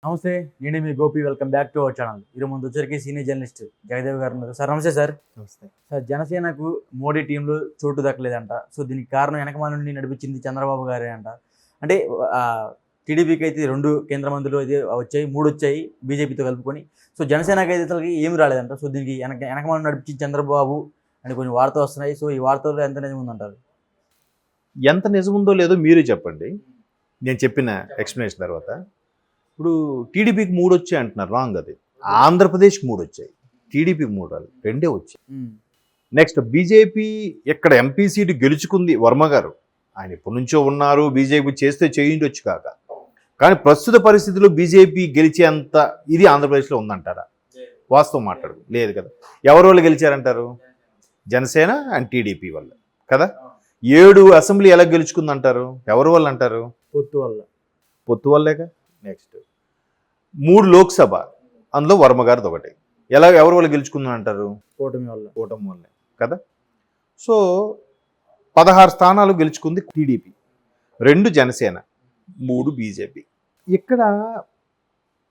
నమస్తే. నేనే మీ Gopi. Welcome back to our channel. ఈరోజు ముందు వచ్చరికి సీనియర్ జర్నలిస్ట్ జగదేవ్ గారు ఉన్నారు. సార్ నమస్తే సార్. నమస్తే. సార్, జనసేనకు మోడీ టీంలో చోటు దక్కలేదంట. సో దీనికి కారణం వెనకమాల నుండి నడిపించింది చంద్రబాబు గారే అంట. అంటే టీడీపీకి అయితే 2 కేంద్ర మంత్రులు అయితే వచ్చాయి, 3 వచ్చాయి బీజేపీతో కలుపుకొని. సో జనసేనకి అయితే అసలు ఏమి రాలేదంట. సో దీనికి వెనకమాల నడిపించింది చంద్రబాబు అని కొన్ని వార్తలు వస్తున్నాయి. సో ఈ వార్తల్లో ఎంత నిజం ఉందంటారు? ఎంత నిజముందో లేదో మీరే చెప్పండి, నేను చెప్పిన ఎక్స్ప్లెనేషన్ తర్వాత. ఇప్పుడు టీడీపీకి 3 వచ్చాయి అంటున్నారు, రాంగ్. అది ఆంధ్రప్రదేశ్కి 3 వచ్చాయి, టీడీపీకి 3 రాలేదు, 2 వచ్చాయి. నెక్స్ట్ బీజేపీ ఇక్కడ ఎంపీ సీటు గెలుచుకుంది వర్మ గారు. ఆయన ఎప్పటి నుంచో ఉన్నారు, బీజేపీ చేస్తే చేయించవచ్చు కాక. కానీ ప్రస్తుత పరిస్థితుల్లో బీజేపీ గెలిచేంత ఇది ఆంధ్రప్రదేశ్లో ఉందంటారా? వాస్తవం మాట్లాడు లేదు కదా. ఎవరి వాళ్ళు గెలిచారంటారు? జనసేన అండ్ టీడీపీ వల్ల కదా. 7 అసెంబ్లీ ఎలా గెలుచుకుందంటారు? ఎవరి వల్ల అంటారు? పొత్తు వల్లేగా. నెక్స్ట్ 3 లోక్సభ, అందులో వర్మ గారిది ఒకటి. ఎవరి వల్ల గెలుచుకుందని అంటారు? కూటమి వల్లే కదా. సో 16 స్థానాలు గెలుచుకుంది టీడీపీ, 2 జనసేన, 3 బీజేపీ. ఇక్కడ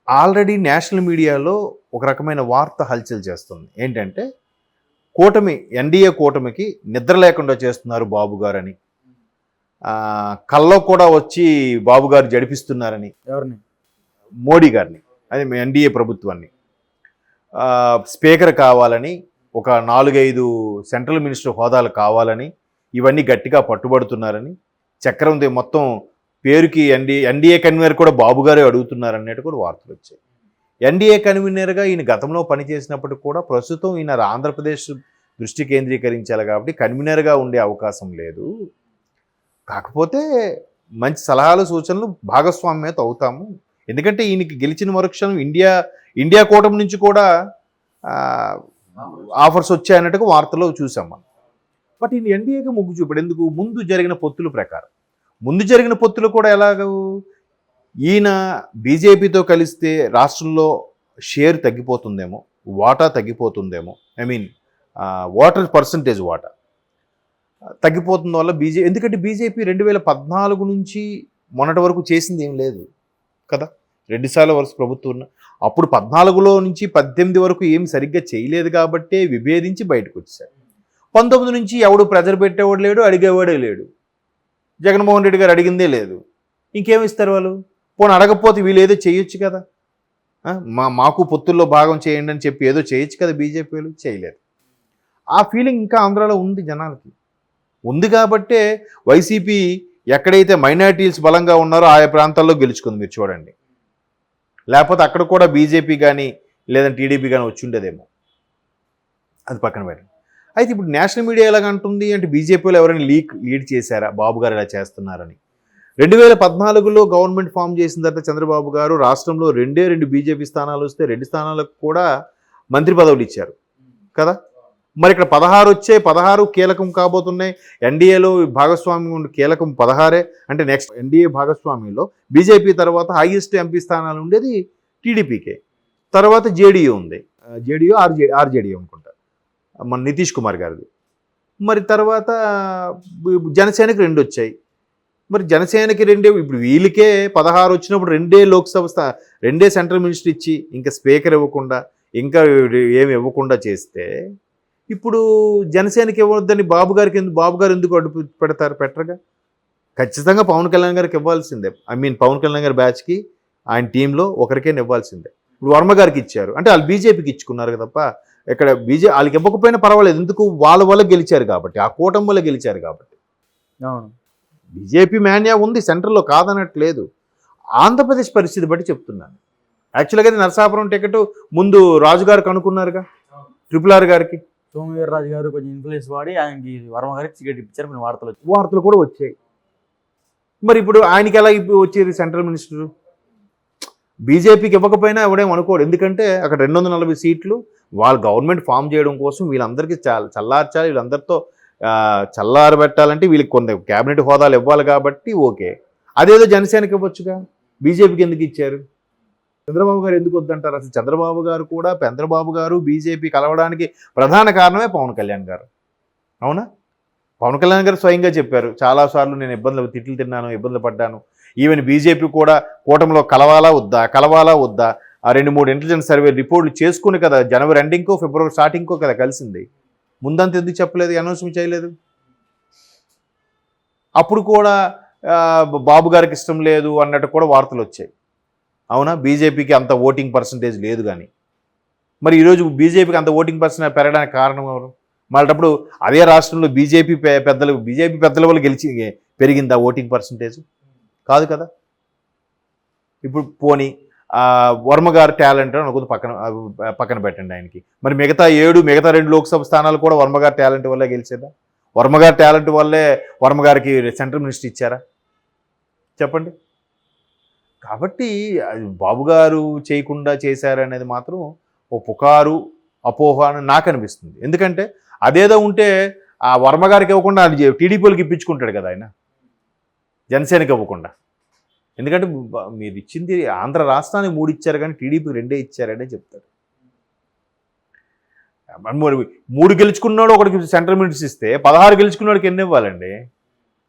ఆల్రెడీ నేషనల్ మీడియాలో ఒక రకమైన వార్త హల్చల్ చేస్తుంది. ఏంటంటే కూటమి, ఎన్డీఏ కూటమికి నిద్ర లేకుండా చేస్తున్నారు బాబు గారని, కల్లో కూడా వచ్చి బాబు గారు జడిపిస్తున్నారని. ఎవరిని? మోడీ గారిని, అది ఎన్డీఏ ప్రభుత్వాన్ని. స్పీకర్ కావాలని, ఒక 4-5 సెంట్రల్ మినిస్టర్ హోదాలు కావాలని, ఇవన్నీ గట్టిగా పట్టుబడుతున్నారని, చక్రం మొత్తం పేరుకి ఎన్డీఏ కన్వీనర్ కూడా బాబు గారే అడుగుతున్నారన్నట్టు కూడా వార్తలు వచ్చాయి. ఎన్డీఏ కన్వీనర్గా ఈయన గతంలో పనిచేసినప్పటికి కూడా ప్రస్తుతం ఈయన ఆంధ్రప్రదేశ్ దృష్టి కేంద్రీకరించాలి కాబట్టి కన్వీనర్గా ఉండే అవకాశం లేదు. కాకపోతే మంచి సలహాలు సూచనలు భాగస్వామ్యత అవుతాము, ఎందుకంటే ఈయనకి గెలిచిన మరుక్షణం ఇండియా కూటమి నుంచి కూడా ఆఫర్స్ వచ్చాయన్నట్టుగా వార్తలో చూసాం మనం. బట్ ఈయన ఎన్డీఏకి మొగ్గు చూపాడు. ఎందుకు? ముందు జరిగిన పొత్తుల ప్రకారం. ముందు జరిగిన పొత్తులు కూడా ఎలాగ, ఈయన బీజేపీతో కలిస్తే రాష్ట్రంలో షేర్ తగ్గిపోతుందేమో, వాటా తగ్గిపోతుందేమో, ఓటర్ పర్సంటేజ్ వాటా తగ్గిపోతున్న వల్ల ఎందుకంటే బీజేపీ 2014 నుంచి మొన్నటి వరకు చేసింది ఏం లేదు కదా. 2 సార్లు వరుస ప్రభుత్వం ఉన్న అప్పుడు 14లో నుంచి 18 వరకు ఏం సరిగ్గా చేయలేదు కాబట్టే విభేదించి బయటకు వచ్చారు. 19 నుంచి ఎవడు ప్రెజర్ పెట్టేవాడు లేడు, అడిగేవాడే లేడు. జగన్మోహన్ రెడ్డి గారు అడిగిందే లేదు, ఇంకేమిస్తారు వాళ్ళు? పోనీ అడగకపోతే వీళ్ళు ఏదో చేయొచ్చు కదా, మాకు పొత్తుల్లో భాగం చేయండి అని చెప్పి ఏదో చేయొచ్చు కదా. బీజేపీలు చేయలేదు. ఆ ఫీలింగ్ ఇంకా ఆంధ్రాలో ఉంది, జనాలకి ఉంది. కాబట్టే వైసీపీ ఎక్కడైతే మైనారిటీస్ బలంగా ఉన్నారో ఆయా ప్రాంతాల్లో గెలుచుకుంది. మీరు చూడండి, లేకపోతే అక్కడ కూడా బీజేపీ కానీ లేదంటే టీడీపీ కానీ వచ్చి ఉండేదేమో. అది పక్కన పెట్టండి. అయితే ఇప్పుడు నేషనల్ మీడియా ఎలాగంటుంది అంటే బీజేపీలో ఎవరైనా లీడ్ చేశారా బాబు గారు ఇలా చేస్తున్నారని. 2014లో గవర్నమెంట్ ఫామ్ చేసిన తర్వాత చంద్రబాబు గారు రాష్ట్రంలో 2 బీజేపీ స్థానాలు వస్తే 2 స్థానాలకు కూడా మంత్రి పదవులు ఇచ్చారు కదా. మరి ఇక్కడ 16 వచ్చాయి, 16 కీలకం కాబోతున్నాయి. ఎన్డీఏలో భాగస్వామ్యం కీలకం 16. అంటే నెక్స్ట్ ఎన్డీఏ భాగస్వామ్యంలో బీజేపీ తర్వాత హైయెస్ట్ ఎంపీ స్థానాలు ఉండేది టీడీపీకే. తర్వాత జేడీయూ ఉంది, ఆర్జేడీయూ అనుకుంటా, మన నితీష్ కుమార్ గారిది. మరి తర్వాత జనసేనకి 2 వచ్చాయి. మరి జనసేనకి 2, ఇప్పుడు వీళ్ళకే 16 వచ్చినప్పుడు 2 లోక్సభ 2 సెంట్రల్ మినిస్టర్ ఇచ్చి ఇంకా స్పీకర్ ఇవ్వకుండా ఇంకా ఏమి ఇవ్వకుండా చేస్తే ఇప్పుడు జనసేనకి ఇవ్వద్దని బాబు గారు ఎందుకు అడ్డు పెట్టరుగా? ఖచ్చితంగా పవన్ కళ్యాణ్ గారికి ఇవ్వాల్సిందే. పవన్ కళ్యాణ్ గారి బ్యాచ్కి ఆయన టీంలో ఒకరికైనా ఇవ్వాల్సిందే. ఇప్పుడు వర్మ గారికి ఇచ్చారు అంటే వాళ్ళు బీజేపీకి ఇచ్చుకున్నారు తప్ప ఇక్కడ వాళ్ళకి ఇవ్వకపోయినా పర్వాలేదు. ఎందుకు? వాళ్ళ వల్ల గెలిచారు కాబట్టి, ఆ కూటమి వల్ల గెలిచారు కాబట్టి. బీజేపీ మాన్యా ఉంది సెంట్రల్లో, కాదనట్లేదు. ఆంధ్రప్రదేశ్ పరిస్థితి బట్టి చెప్తున్నాను. యాక్చువల్గా అయితే నరసాపురం టికెట్ ముందు రాజుగారికి అనుకున్నారుగా, RRR గారికి. సోమవీర్రాజు గారు కొంచెం ఇన్ఫ్లుయెన్స్ వాడి ఆయనకి వర్మ గారికి టికెట్ ఇప్పించారు. కొన్ని వార్తలు కూడా వచ్చాయి. మరి ఇప్పుడు ఆయనకి ఎలా వచ్చేది సెంట్రల్ మినిస్టర్? బీజేపీకి ఇవ్వకపోయినా ఎవడేం అనుకోడు, ఎందుకంటే అక్కడ 240 సీట్లు వాళ్ళు గవర్నమెంట్ ఫామ్ చేయడం కోసం వీళ్ళందరికీ చల్లార్చాలి. వీళ్ళందరితో చల్లారబెట్టాలంటే వీళ్ళకి కొంత క్యాబినెట్ హోదాలు ఇవ్వాలి కాబట్టి ఓకే. అదేదో జనసేనకి ఇవ్వచ్చుగా, బీజేపీకి ఎందుకు ఇచ్చారు? చంద్రబాబు గారు ఎందుకు వద్దంటారు? అసలు చంద్రబాబు గారు బీజేపీ కలవడానికి ప్రధాన కారణమే పవన్ కళ్యాణ్ గారు, అవునా? పవన్ కళ్యాణ్ గారు స్వయంగా చెప్పారు, చాలాసార్లు నేను తిట్లు తిన్నాను, ఇబ్బందులు పడ్డాను. ఈవెన్ బీజేపీ కూడా కూటమిలో కలవాలా వద్దా ఆ 2-3 ఇంటెలిజెన్స్ సర్వే రిపోర్ట్లు చేసుకుని కదా జనవరి ఎండింగ్కో ఫిబ్రవరి స్టార్టింగ్కో కదా కలిసింది. ముందంతా ఎందుకు చెప్పలేదు, అనౌన్స్మెంట్ చేయలేదు? అప్పుడు కూడా బాబు గారికి ఇష్టం లేదు అన్నట్టు కూడా వార్తలు వచ్చాయి. అవునా? బీజేపీకి అంత ఓటింగ్ పర్సంటేజ్ లేదు కానీ మరి ఈరోజు బీజేపీకి అంత ఓటింగ్ పర్సెంటేజ్ పెరగడానికి కారణం ఎవరు? మళ్ళటప్పుడు అదే రాష్ట్రంలో బీజేపీ పెద్దల వల్ల పెరిగిందా ఓటింగ్ పర్సంటేజ్? కాదు కదా. ఇప్పుడు పోనీ వర్మ గారు టాలెంట్ అని అనుకుంది, పక్కన పెట్టండి ఆయనకి. మరి మిగతా 2 లోక్సభ స్థానాలు కూడా వర్మ గారి టాలెంట్ వల్లే గెలిచేదా? వర్మ గారి టాలెంట్ వల్లే వర్మ గారికి సెంట్రల్ మినిస్టర్ ఇచ్చారా? చెప్పండి. కాబట్టి బాబు గారు చేయకుండా చేశారనేది మాత్రం ఓ పుకారు, అపోహ అని నాకు అనిపిస్తుంది. ఎందుకంటే అదేదో ఉంటే ఆ వర్మ గారికి ఇవ్వకుండా టీడీపీలకు ఇప్పించుకుంటాడు కదా ఆయన, జనసేనకి ఇవ్వకుండా. ఎందుకంటే మీరు ఇచ్చింది ఆంధ్ర రాష్ట్రానికి 3 ఇచ్చారు కానీ టీడీపీకి 2 ఇచ్చారనే చెప్తారు. మరి 3 గెలుచుకున్నాడు ఒకటికి సెంట్రల్ మినిస్టర్ ఇస్తే 16 గెలుచుకున్నాడికి ఎన్ని ఇవ్వాలండి?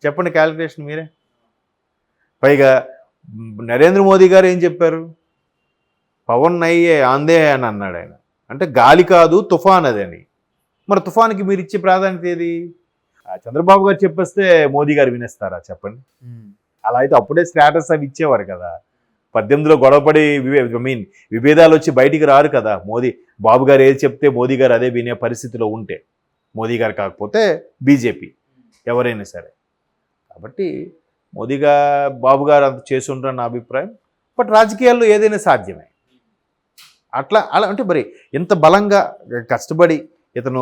చెప్పండి క్యాలిక్యులేషన్ మీరే. పైగా నరేంద్ర మోదీ గారు ఏం చెప్పారు? పవన్ నయ్యే ఆందే అని అన్నాడు ఆయన. అంటే గాలి కాదు తుఫాన్ అదని. మరి తుఫాన్కి మీరు ఇచ్చే ప్రాధాన్యత ఏది? చంద్రబాబు గారు చెప్పేస్తే మోదీ గారు వినేస్తారా? చెప్పండి. అలా అయితే అప్పుడే స్టేటస్ అవి ఇచ్చేవారు కదా. 18లో గొడవపడి విభేదాలు వచ్చి బయటికి రారు కదా. బాబు గారు ఏది చెప్తే మోదీ గారు అదే వినే పరిస్థితిలో ఉంటే, మోదీ గారు కాకపోతే బీజేపీ ఎవరైనా సరే. కాబట్టి బాబు గారు అంత చేసి ఉంటారని నా అభిప్రాయం. బట్ రాజకీయాల్లో ఏదైనా సాధ్యమే. అలా అంటే మరి ఇంత బలంగా కష్టపడి ఇతను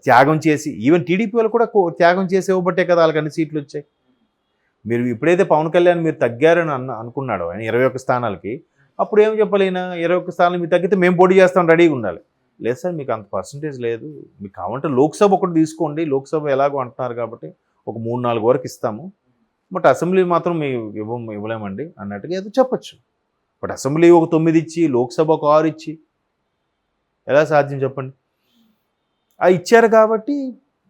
త్యాగం చేసి, ఈవెన్ టీడీపీ వాళ్ళు కూడా త్యాగం చేసి ఇవ్వబట్టే కదా వాళ్ళకి అన్ని సీట్లు వచ్చాయి. మీరు ఇప్పుడైతే పవన్ కళ్యాణ్ మీరు తగ్గారని అనుకున్నాడు ఆయన 21 స్థానాలకి, అప్పుడు ఏం చెప్పాలి? ఈయన 21 స్థానాలు మీరు తగ్గితే మేము పోటీ చేస్తాం, రెడీగా ఉండాలి. లేదు సార్, మీకు అంత పర్సంటేజ్ లేదు, మీకు కావాలంటే లోక్సభ ఒకటి తీసుకోండి, లోక్సభ ఎలాగో అంటున్నారు కాబట్టి ఒక 3-4 వరకు ఇస్తాము, బట్ అసెంబ్లీ మాత్రం ఇవ్వలేమండి అన్నట్టుగా ఏదో చెప్పచ్చు. బట్ అసెంబ్లీ ఒక 9 ఇచ్చి లోక్సభ ఒక 6 ఇచ్చి ఎలా సాధ్యం చెప్పండి? ఇచ్చారు కాబట్టి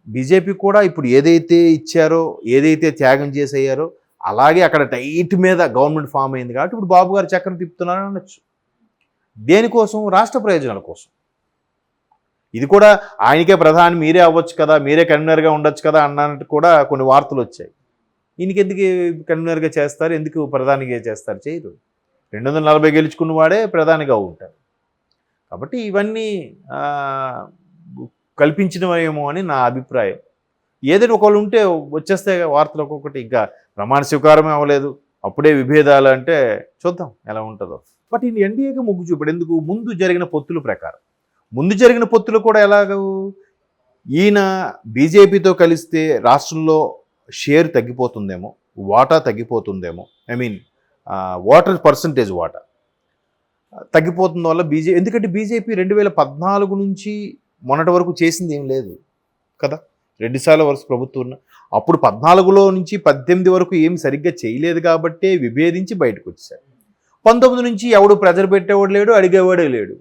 బీజేపీ కూడా ఇప్పుడు ఏదైతే ఇచ్చారో, ఏదైతే త్యాగం చేసేయారో అలాగే అక్కడ టైట్ మీద గవర్నమెంట్ ఫామ్ అయింది కాబట్టి ఇప్పుడు బాబు గారు చక్రం తిప్పుతున్నారని అనొచ్చు. దేనికోసం? రాష్ట్ర ప్రయోజనాల కోసం. ఇది కూడా ఆయనకే ప్రధాని మీరే అవ్వచ్చు కదా, మీరే కన్వీనర్గా ఉండొచ్చు కదా అన్నట్టు కూడా కొన్ని వార్తలు వచ్చాయి. ఈయనకి ఎందుకు కన్వీనర్గా చేస్తారు, ఎందుకు ప్రధానిగా చేస్తారు? చేయరు. 240 గెలుచుకున్న వాడే ప్రధానిగా ఉంటారు. కాబట్టి ఇవన్నీ కల్పించినవేమో అని నా అభిప్రాయం. ఏదైనా ఒకళ్ళు ఉంటే వచ్చేస్తే వార్తలు ఒక్కొక్కటి. ఇంకా ప్రమాణ స్వీకారమే అవ్వలేదు, అప్పుడే విభేదాలు అంటే చూద్దాం ఎలా ఉంటుందో. బట్ ఈయన ఎన్డీఏకి మొగ్గు చూపాడు. ఎందుకు? ముందు జరిగిన పొత్తుల ప్రకారం. ముందు జరిగిన పొత్తులు కూడా ఎలాగూ ఈయన బీజేపీతో కలిస్తే రాష్ట్రంలో షేర్ తగ్గిపోతుందేమో, వాటా తగ్గిపోతుందేమో, ఓటర్ పర్సంటేజ్ వాటా తగ్గిపోతున్న వల్ల ఎందుకంటే బీజేపీ 2014 నుంచి మొన్నటి వరకు చేసింది ఏం లేదు కదా. 2 సార్లు వరుస ప్రభుత్వం ఉన్న అప్పుడు 14లో నుంచి 18 వరకు ఏం సరిగ్గా చేయలేదు కాబట్టే విభేదించి బయటకు వచ్చారు. 19 నుంచి ఎవడు ప్రెజర్ పెట్టేవాడు లేడు, అడిగేవాడే లేడు.